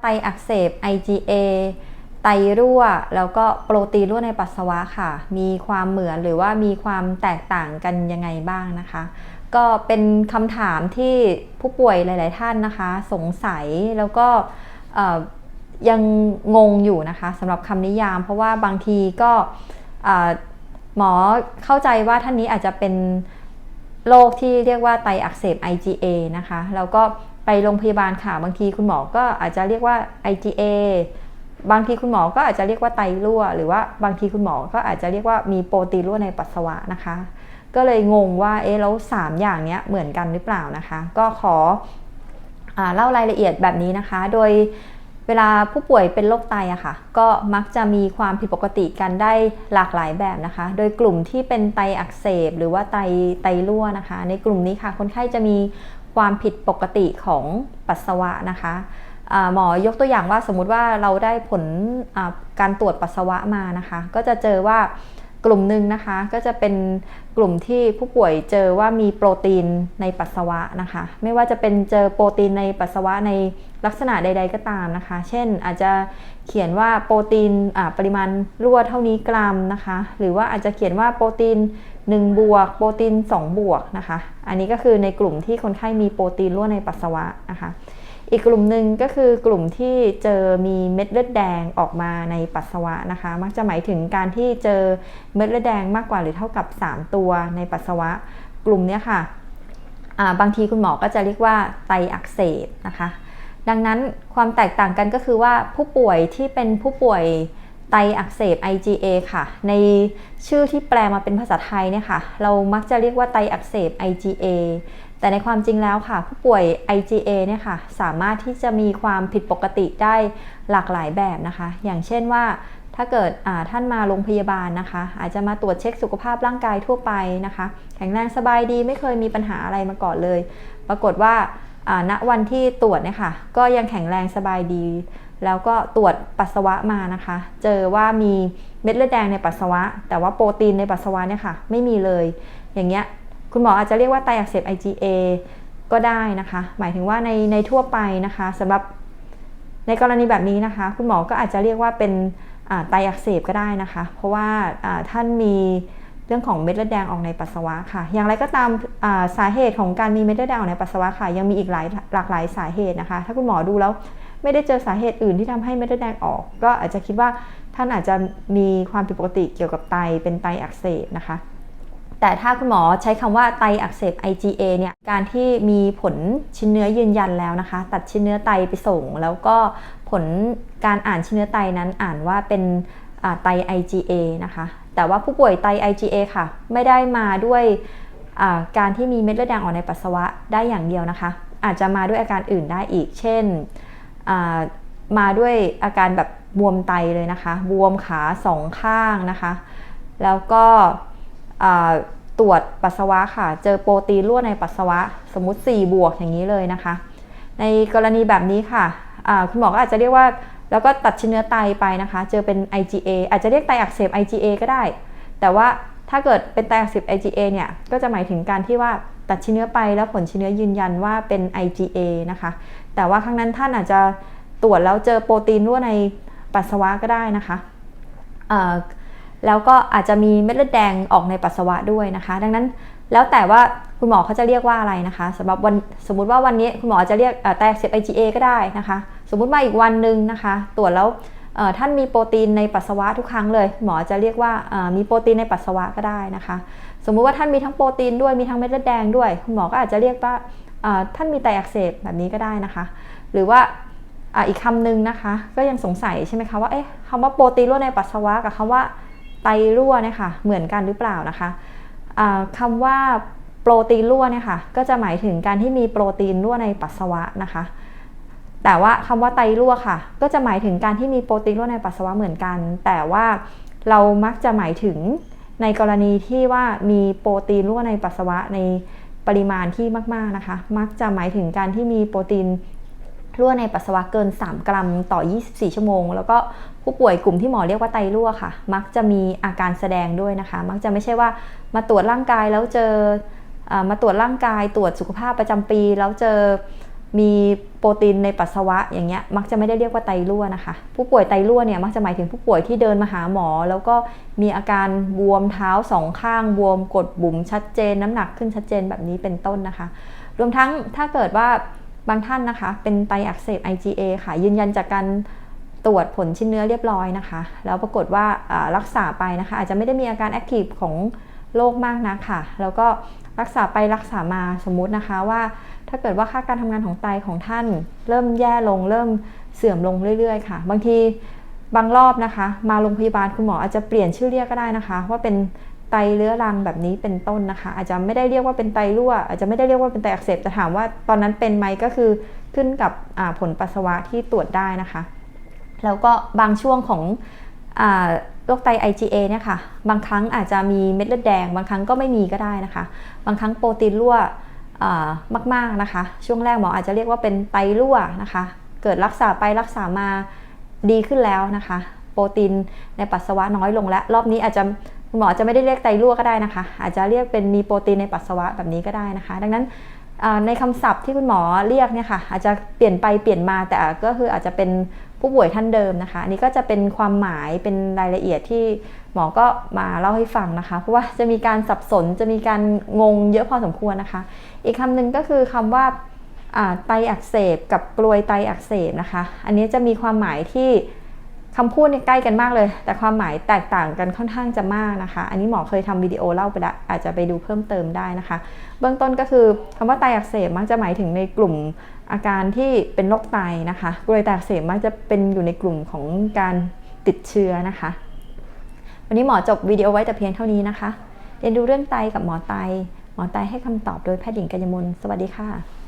ไตอักเสบ IgA ไตรั่วแล้วก็โปรตีนรั่วในปัสสาวะค่ะมีความเหมือนหรือว่ามีความแตกต่างกันยังไงบ้างนะคะก็เป็นคำถามที่ผู้ป่วยหลายๆท่านนะคะสงสัยแล้วก็ยังงงอยู่นะคะสำหรับคำนิยามเพราะว่าบางทีก็หมอเข้าใจว่าท่านนี้อาจจะเป็นโรคที่เรียกว่าไตอักเสบ IgA นะคะแล้วก็ไปโรงพยาบาลค่ะบางทีคุณหมอก็อาจจะเรียกว่า IgA บางทีคุณหมอก็อาจจะเรียกว่าไตรั่วหรือว่าบางทีคุณหมอก็อาจจะเรียกว่ามีโปรตีนรั่วในปัสสาวะนะคะก็เลยงงว่าแล้ว3อย่างนี้เหมือนกันหรือเปล่านะคะก็ขอเล่ารายละเอียดแบบนี้นะคะโดยเวลาผู้ป่วยเป็นโรคไตอะค่ะก็มักจะมีความผิดปกติกันได้หลากหลายแบบนะคะโดยกลุ่มที่เป็นไตอักเสบหรือว่าไตรั่วนะคะในกลุ่มนี้ค่ะคนไข้จะมีความผิดปกติของปัสสาวะนะคะหมอยกตัวอย่างว่าสมมุติว่าเราได้ผลการตรวจปัสสาวะมานะคะก็จะเจอว่ากลุ่มหนึ่งนะคะก็จะเป็นกลุ่มที่ผู้ป่วยเจอว่ามีโปรตีนในปัสสาวะนะคะไม่ว่าจะเป็นเจอโปรตีนในปัสสาวะในลักษณะใดๆก็ตามนะคะเช่นอาจจะเขียนว่าโปรตีนปริมาณรั่วเท่านี้กรัมนะคะหรือว่าอาจจะเขียนว่าโปรตีน1 บวกโปรตีน2 บวกนะคะอันนี้ก็คือในกลุ่มที่คนไข้มีโปรตีนรั่วในปัสสาวะนะคะอีกกลุ่มหนึ่งก็คือกลุ่มที่เจอมีเม็ดเลือดแดงออกมาในปัสสาวะนะคะมักจะหมายถึงการที่เจอเม็ดเลือดแดงมากกว่าหรือเท่ากับ3 ตัวในปัสสาวะกลุ่มนี้ค่ะบางทีคุณหมอก็จะเรียกว่าไตอักเสบนะคะดังนั้นความแตกต่างกันก็คือว่าผู้ป่วยที่เป็นผู้ป่วยไตอักเสบ IgA ค่ะในชื่อที่แปลมาเป็นภาษาไทยเนี่ยค่ะเรามักจะเรียกว่าไตอักเสบ IgA แต่ในความจริงแล้วค่ะผู้ป่วย IgA เนี่ยค่ะสามารถที่จะมีความผิดปกติได้หลากหลายแบบนะคะอย่างเช่นว่าถ้าเกิดท่านมาโรงพยาบาลนะคะอาจจะมาตรวจเช็คสุขภาพร่างกายทั่วไปนะคะแข็งแรงสบายดีไม่เคยมีปัญหาอะไรมาก่อนเลยปรากฏว่าณวันที่ตรวจเนี่ยค่ะก็ยังแข็งแรงสบายดีแล้วก็ตรวจปัสสาวะมานะคะเจอว่ามีเม็ดเลือดแดงในปัสสาวะแต่ว่าโปรตีนในปัสสาวะเนี่ยค่ะไม่มีเลยอย่างเงี้ยคุณหมออาจจะเรียกว่าไตอักเสบ IgA ก็ได้นะคะหมายถึงว่าในทั่วไปนะคะสำหรับในกรณีแบบนี้นะคะคุณหมอก็อาจจะเรียกว่าเป็นไตอักเสบก็ได้นะคะเพราะว่าท่านมีเรื่องของเม็ดเลือดแดงออกในปัสสาวะค่ะอย่างไรก็ตามสาเหตุของการมีเม็ดเลือดแดงออกในปัสสาวะค่ะยังมีอีกหลากหลายสาเหตุนะคะถ้าคุณหมอดูแล้วไม่ได้เจอสาเหตุอื่นที่ทำให้เม็ดเลือดแดงออกก็อาจจะคิดว่าท่านอาจจะมีความผิดปกติเกี่ยวกับไตเป็นไตอักเสบนะคะแต่ถ้าคุณหมอใช้คำว่าไตอักเสบ IgA เนี่ยการที่มีผลชิ้นเนื้อยืนยันแล้วนะคะตัดชิ้นเนื้อไตไปส่งแล้วก็ผลการอ่านชิ้นเนื้อไตนั้นอ่านว่าเป็นไต IgA นะคะแต่ว่าผู้ป่วยไต IgA ค่ะไม่ได้มาด้วยการที่มีเม็ดเลือดแดงออกในปัสสาวะได้อย่างเดียวนะคะอาจจะมาด้วยอาการอื่นได้อีกเช่นมาด้วยอาการแบบบวมไตเลยนะคะบวมขา2 ข้างนะคะแล้วก็ตรวจปัสสาวะค่ะเจอโปรตีนรั่วในปัสสาวะสมมุติ4 บวกอย่างนี้เลยนะคะในกรณีแบบนี้ค่ะคุณหมอก็อาจจะเรียกว่าแล้วก็ตัดชิ้นเนื้อไตไปนะคะเจอเป็น IgA อาจจะเรียกไตอักเสบ IgA ก็ได้แต่ว่าถ้าเกิดเป็นไตอักเสบ IgA เนี่ยก็จะหมายถึงการที่ว่าตัดชิ้นเนื้อไปแล้วผลชิ้นเนื้อยืนยันว่าเป็น IgA นะคะแต่ว่าครั้งนั้นท่านอาจจะตรวจแล้วเจอโปรตีนรั่วในปัสสาวะก็ได้นะคะแล้วก็อาจจะมีเม็ดเลือดแดงออกในปัสสาวะด้วยนะคะดังนั้นแล้วแต่ว่าคุณหมอเขาจะเรียกว่าอะไรนะคะสำหรับสมมุติว่าวันนี้คุณหมอจะเรียกไตอักเสบ IgA ก็ได้นะคะสมมุติมาอีกวันหนึ่งนะคะตรวจแล้วท่านมีโปรตีนในปัสสาวะทุกครั้งเลยหมอจะเรียกว่ามีโปรตีนในปัสสาวะก็ได้นะคะสมมุติว่าท่านมีทั้งโปรตีนด้วยมีทั้งเม็ดเลือดแดงด้วยคุณหมอก็อาจจะเรียกว่าท่านมีไตอักเสบแบบนี้ก็ได้นะคะหรือว่าอีกคำหนึ่งนะคะก็ยังสงสัยใช่ไหมคะว่าคำว่าโปรตีนรั่วในปัสสาวะกับคำว่าไตรั่วเนี่ยค่ะเหมือนกันหรือเปล่านะคะคำว่าโปรตีนรั่วเนี่ยค่ะก็จะหมายถึงการที่มีโปรตีนรั่วในปัสสาวะนะคะแต่ว่าคำว่าไตรั่วค่ะก็จะหมายถึงการที่มีโปรตีนรั่วในปัสสาวะเหมือนกันแต่ว่าเรามักจะหมายถึงในกรณีที่ว่ามีโปรตีนรั่วในปัสสาวะในปริมาณที่มากๆนะคะมักจะหมายถึงการที่มีโปรตีนรั่วในปัสสาวะเกิน3 กรัมต่อ24 ชั่วโมงแล้วก็ผู้ป่วยกลุ่มที่หมอเรียกว่าไตรั่วค่ะมักจะมีอาการแสดงด้วยนะคะมักจะไม่ใช่ว่ามาตรวจร่างกายแล้วเจอมาตรวจร่างกายตรวจสุขภาพประจำปีแล้วเจอ มีโปรตีนในปัสสาวะอย่างเงี้ยมักจะไม่ได้เรียกว่าไตรั่วนะคะผู้ป่วยไตรั่วเนี่ยมักจะหมายถึงผู้ป่วยที่เดินมาหาหมอแล้วก็มีอาการบวมเท้าสองข้างบวมกดบุ๋มชัดเจนน้ำหนักขึ้นชัดเจนแบบนี้เป็นต้นนะคะรวมทั้งถ้าเกิดว่าบางท่านนะคะเป็นไตอักเสบ IgA ค่ะยืนยันจากการตรวจผลชิ้นเนื้อเรียบร้อยนะคะแล้วปรากฏว่ารักษาไปนะคะอาจจะไม่ได้มีอาการแอคทีฟของโรคมากนักค่ะแล้วก็รักษาไปรักษามาสมมุตินะคะว่าถ้าเกิดว่าค่าการทำงานของไตของท่านเริ่มแย่ลงเริ่มเสื่อมลงเรื่อยๆค่ะบางทีบางรอบนะคะมาโรงพยาบาลคุณหมออาจจะเปลี่ยนชื่อเรียกก็ได้นะคะว่าเป็นไตเรื้อรังแบบนี้เป็นต้นนะคะอาจจะไม่ได้เรียกว่าเป็นไตรั่วอาจจะไม่ได้เรียกว่าเป็นไตอักเสบแต่ถามว่าตอนนั้นเป็นไหมก็คือขึ้นกับผลปัสสาวะที่ตรวจได้นะคะแล้วก็บางช่วงของโรคไต IgA เนี่ยค่ะบางครั้งอาจจะมีเม็ดเลือดแดงบางครั้งก็ไม่มีก็ได้นะคะบางครั้งโปรตีนรั่วมากๆนะคะช่วงแรกหมออาจจะเรียกว่าเป็นไตรั่วนะคะเกิดรักษาไปรักษามาดีขึ้นแล้วนะคะโปรตีนในปัสสาวะน้อยลงแล้วรอบนี้อาจจะคุณหมอจะไม่ได้เรียกไตรั่วก็ได้นะคะอาจจะเรียกเป็นมีโปรตีนในปัสสาวะแบบนี้ก็ได้นะคะดังนั้นในคำศัพท์ที่คุณหมอเรียกเนี่ยค่ะอาจจะเปลี่ยนไปเปลี่ยนมาแต่ก็คืออาจจะเป็นผู้ป่วยท่านเดิมนะคะอันนี้ก็จะเป็นความหมายเป็นรายละเอียดที่หมอก็มาเล่าให้ฟังนะคะเพราะว่าจะมีการสับสนจะมีการงงเยอะพอสมควรนะคะอีกคำหนึ่งก็คือคำว่าไตอักเสบกับกรวยไตอักเสบนะคะอันนี้จะมีความหมายที่คำพูดใกล้กันมากเลยแต่ความหมายแตกต่างกันค่อนข้างจะมากนะคะอันนี้หมอเคยทำวิดีโอเล่าไปแล้วอาจจะไปดูเพิ่มเติมได้นะคะเบื้องต้นก็คือคำว่าไตอักเสบมักจะหมายถึงในกลุ่มอาการที่เป็นโรคไตนะคะกรวยไตอักเสบมักจะเป็นอยู่ในกลุ่มของการติดเชื้อนะคะวันนี้หมอจบวิดีโอไว้แต่เพียงเท่านี้นะคะเรียนดูเรื่องไตกับหมอไตให้คำตอบโดยแพทย์หญิงกัญญมลสวัสดีค่ะ